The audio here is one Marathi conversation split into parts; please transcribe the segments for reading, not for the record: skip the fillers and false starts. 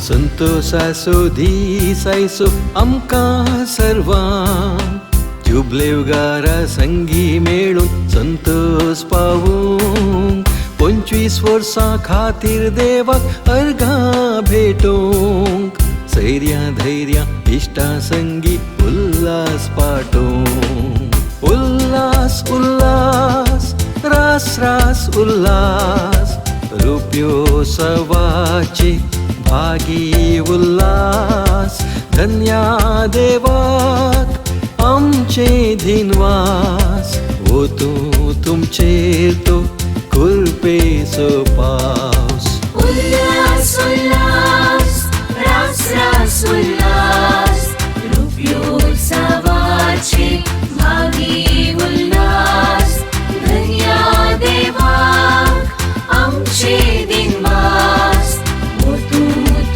संतोषासो दिसायसो आमकां सर्वांक जुबलेवगारा संगी मेळून संतोष पावूंक 25 वर्सां खातीर देवाक अर्घां भेटोवंक सैर्या धैर्या इश्टा संगी उल्हास पाठोवंक उल्हास उल्हास रास रास उल्हास रुप्योत्सवाचे भागी उल्हास धन्या देवाक आमचे दिनवास वतू तुमचेर तो कृपेचो पावस उल्हास उल्हास रास रास उल्हास रुप्योत्सवाचे भागी उल्हास धन्या देवाक आमचे दिनवास वतू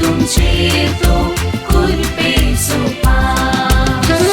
तुमचेर तो कृपेचो पावस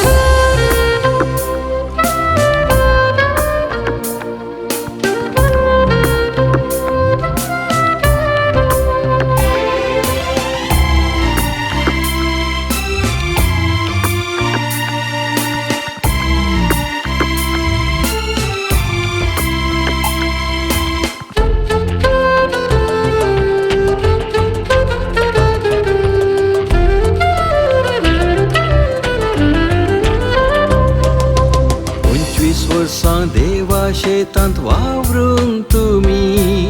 देवा शेतांत वावरून तुमी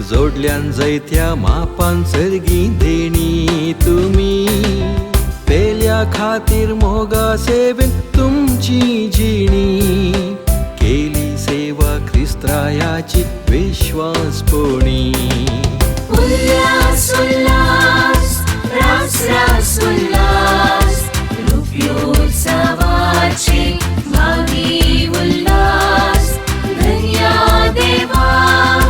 जोडल्यान जायत्या मापान सर्गी देणी तुमी पेल्या खातीर मोगा सेवेन तुमची जिणी केली सेवा ख्रिस्त्रायाची विश्वासपोणी उल्हास उल्हास रास रास उल्हास रुप्योत्सवाचे भागी उल्हास धन्या देवाक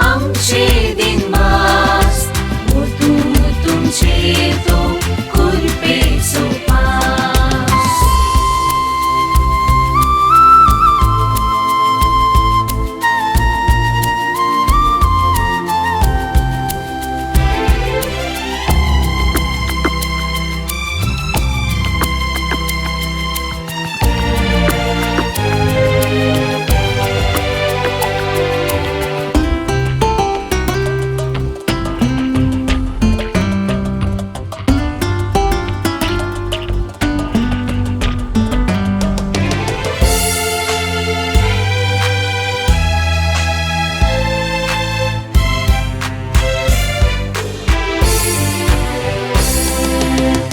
आमचे दिनवास वतू तुमचेर तो कृपेचो पावस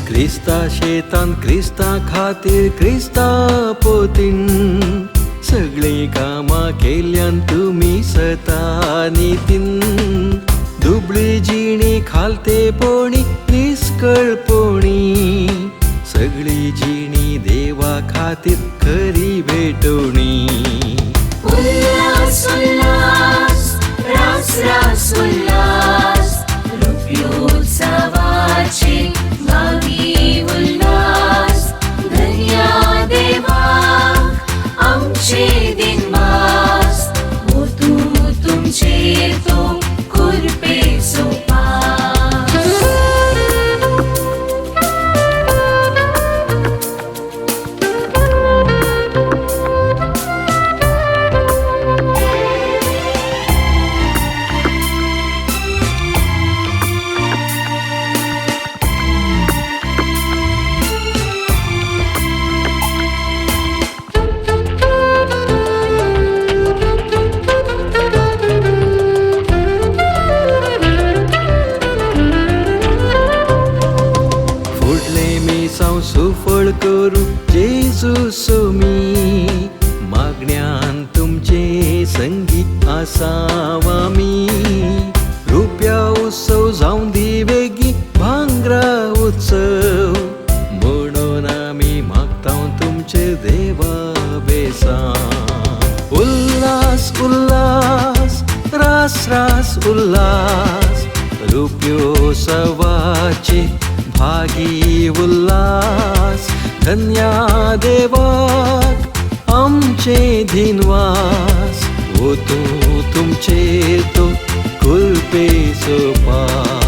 क्रिस्ता शेतान क्रिस्ता खातीर क्रिस्ता पोतीन सगळीं कामां केल्यान तुमी सता नितीन दुबळी जिणी खालतेपणी निस्कळपणी सगळी जिणी देवा खातीर खरी भेटोवणी उल्हास उल्हास रास रास उल्हास रुप्योत्सवाचे भागी उल्हास धन्या देवाक आमचे दिनवास वतू तुमचेर तो कृपेचो पावस सुफळ करू जेजू सोमी मागण्यान तुमचे संगी आसाव आमी रुप्या उत्सव जावन दी बेगी भांगरा उत्सव म्हणून आमी मागता तुमचे देवा बेसा उल्हास उल्हास रास रास उल्हास रुप्योत्सवाचे भागी उल्हास धन्या देवाक आमचे दिनवास वतू तुमचेर तो कृपेचो पावस